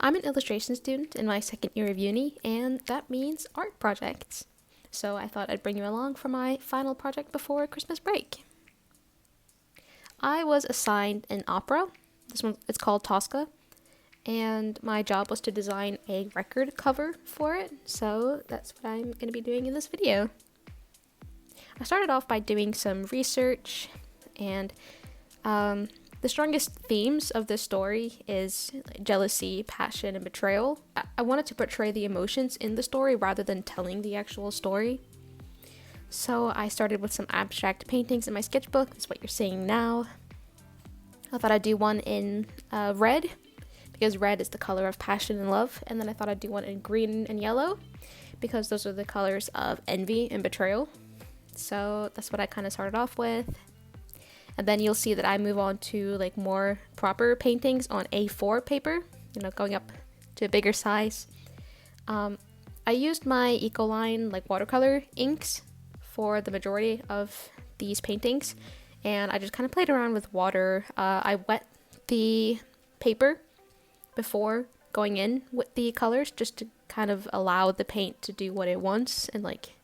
I'm an illustration student in my second year of uni, and that means art projects. So I thought I'd bring you along for my final project before Christmas break. I was assigned an opera. It's called Tosca, and my job was to design a record cover for it, so that's what I'm going to be doing in this video. I started off by doing some research, and the strongest themes of this story is jealousy, passion, and betrayal. I wanted to portray the emotions in the story rather than telling the actual story. So I started with some abstract paintings in my sketchbook. That's what you're seeing now. I thought I'd do one in red, because red is the color of passion and love. And then I thought I'd do one in green and yellow, because those are the colors of envy and betrayal. So that's what I kind of started off with. And then you'll see that I move on to like more proper paintings on A4 paper, going up to a bigger size. I used my Ecoline like watercolor inks for the majority of these paintings, and I just kind of played around with water. I wet the paper before going in with the colors, just to kind of allow the paint to do what it wants and like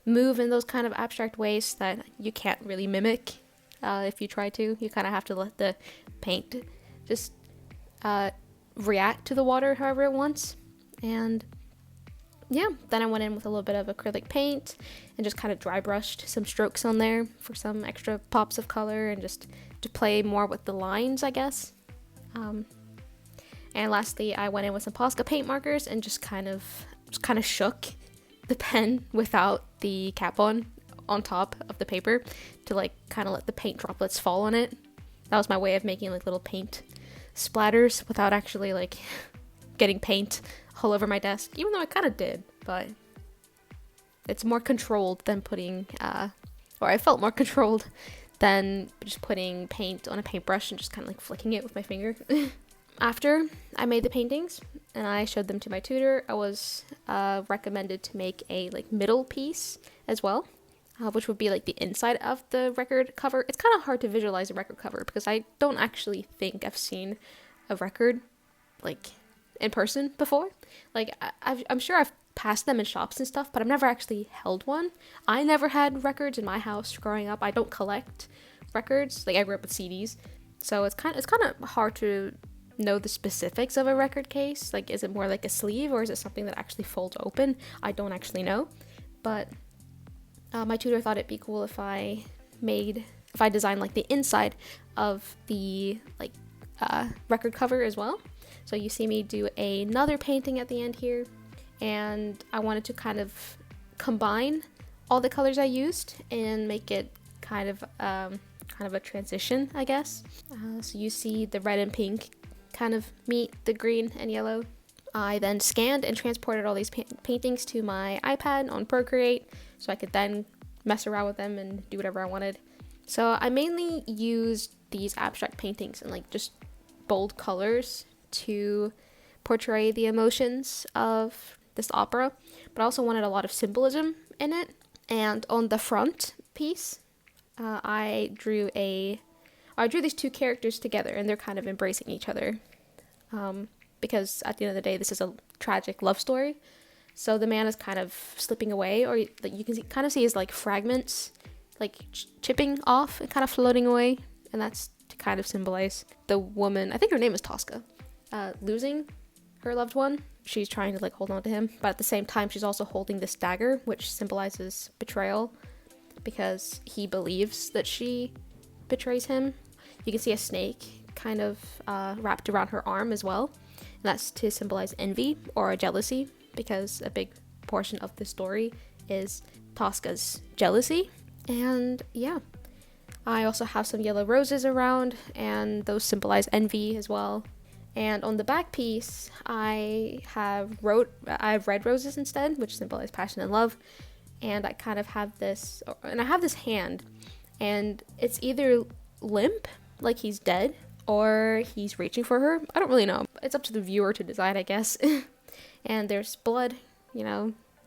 move in those kind of abstract ways that you can't really mimic. If you try to, you kind of have to let the paint just react to the water however it wants. And yeah, then I went in with a little bit of acrylic paint and just kind of dry brushed some strokes on there for some extra pops of color and just to play more with the lines, I guess. And lastly, I went in with some Posca paint markers and just kind of shook the pen without the cap on top of the paper to like kind of let the paint droplets fall on it. That was my way of making like little paint splatters without actually like getting paint all over my desk, even though I kind of did, but it's more controlled than putting or I felt more controlled than just putting paint on a paintbrush and just kind of like flicking it with my finger. After I made the paintings and I showed them to my tutor, I was recommended to make a like middle piece as well, which would be like the inside of the record cover. It's kind of hard to visualize a record cover because I don't actually think I've seen a record like in person before. Like I'm sure I've passed them in shops and stuff, but I've never actually held one. I never had records in my house growing up. I don't collect records. Like I grew up with CDs, so it's kind of hard to know the specifics of a record case. Like, is it more like a sleeve or is it something that actually folds open? I don't actually know, but my tutor thought it'd be cool if I designed like the inside of the like record cover as well. So you see me do another painting at the end here, and I wanted to kind of combine all the colors I used and make it kind of a transition, I guess. So you see the red and pink kind of meet the green and yellow. I then scanned and transported all these paintings to my iPad on Procreate so I could then mess around with them and do whatever I wanted. So I mainly used these abstract paintings and like just bold colors to portray the emotions of this opera, but I also wanted a lot of symbolism in it. And on the front piece, I drew these two characters together, and they're kind of embracing each other. Because at the end of the day, this is a tragic love story. So the man is kind of slipping away, or like you can kind of see his like fragments, like chipping off and kind of floating away, and that's to kind of symbolize the woman. I think her name is Tosca, losing her loved one. She's trying to like hold on to him, but at the same time, she's also holding this dagger, which symbolizes betrayal, because he believes that she betrays him. You can see a snake kind of wrapped around her arm as well. And that's to symbolize envy or jealousy, because a big portion of the story is Tosca's jealousy. And yeah, I also have some yellow roses around, and those symbolize envy as well. And on the back piece, I have red roses instead, which symbolize passion and love. And I kind of have this, and I have this hand, and it's either limp, like he's dead, or he's reaching for her. I don't really know. It's up to the viewer to decide, I guess. And there's blood,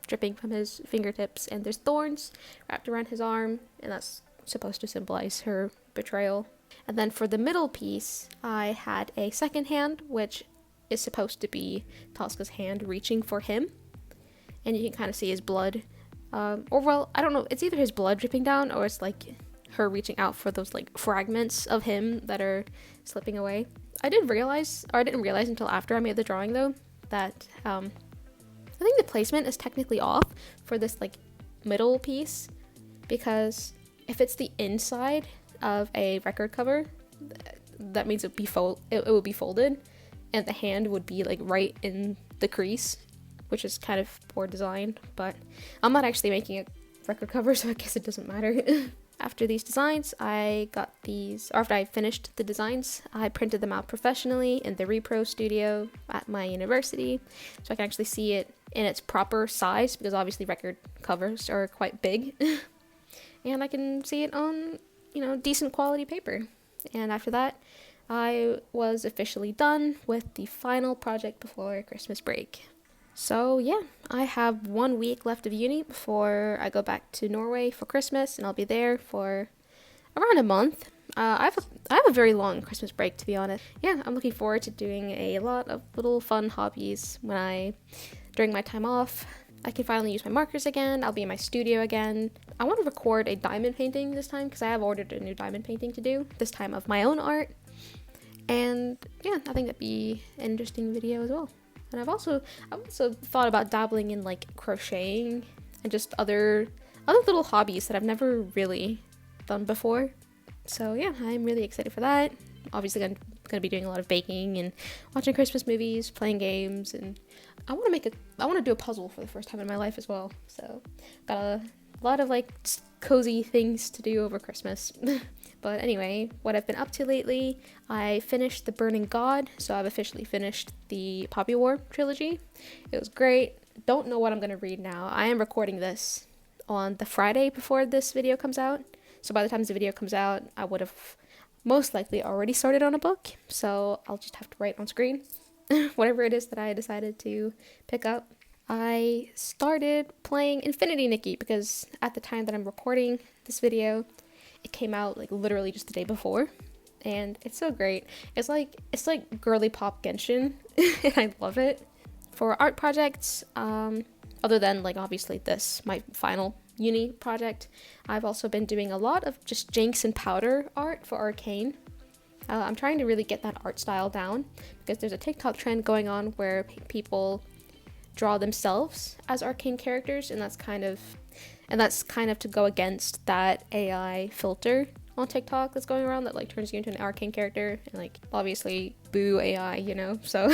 dripping from his fingertips, and there's thorns wrapped around his arm, and that's supposed to symbolize her betrayal. And then for the middle piece, I had a second hand, which is supposed to be Tosca's hand reaching for him, and you can kind of see his blood. Or well, I don't know, it's either his blood dripping down or it's like her reaching out for those like fragments of him that are slipping away. I didn't realize until after I made the drawing though, that I think the placement is technically off for this like middle piece, because if it's the inside of a record cover, that means it would be folded, and the hand would be like right in the crease, which is kind of poor design, but I'm not actually making a record cover, so I guess it doesn't matter. After these designs, after I finished the designs, I printed them out professionally in the Repro studio at my university, so I can actually see it in its proper size, because obviously record covers are quite big, and I can see it on, decent quality paper. And after that, I was officially done with the final project before Christmas break. So yeah, I have 1 week left of uni before I go back to Norway for Christmas, and I'll be there for around a month. I have a very long Christmas break, to be honest. Yeah, I'm looking forward to doing a lot of little fun hobbies during my time off. I can finally use my markers again. I'll be in my studio again. I want to record a diamond painting this time, because I have ordered a new diamond painting to do, this time of my own art. And yeah, I think that'd be an interesting video as well. And I've also thought about dabbling in like crocheting and just other little hobbies that I've never really done before. So yeah, I'm really excited for that. Obviously, I'm gonna be doing a lot of baking and watching Christmas movies, playing games, and I want to do a puzzle for the first time in my life as well. So got a lot of like cozy things to do over Christmas. But anyway, what I've been up to lately, I finished The Burning God, so I've officially finished the Poppy War trilogy. It was great. Don't know what I'm going to read now. I am recording this on the Friday before this video comes out, so by the time this video comes out, I would have most likely already started on a book, so I'll just have to write on screen whatever it is that I decided to pick up. I started playing Infinity Nikki, because at the time that I'm recording this video, it came out like literally just the day before, and it's so great. It's like girly pop Genshin, and I love it. For art projects, other than like obviously this, my final uni project, I've also been doing a lot of just Jinx and Powder art for Arcane. I'm trying to really get that art style down, because there's a TikTok trend going on where people draw themselves as Arcane characters, and that's kind of to go against that AI filter on TikTok that's going around that like turns you into an Arcane character, and like obviously boo AI, so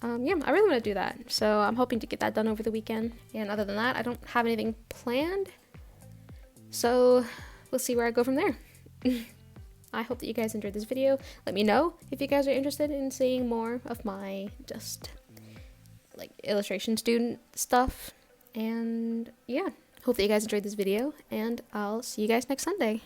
yeah, I really want to do that, so I'm hoping to get that done over the weekend. And other than that, I don't have anything planned, so we'll see where I go from there. I hope that you guys enjoyed this video. Let me know if you guys are interested in seeing more of my just like illustration student stuff. And yeah, hope that you guys enjoyed this video, and I'll see you guys next Sunday.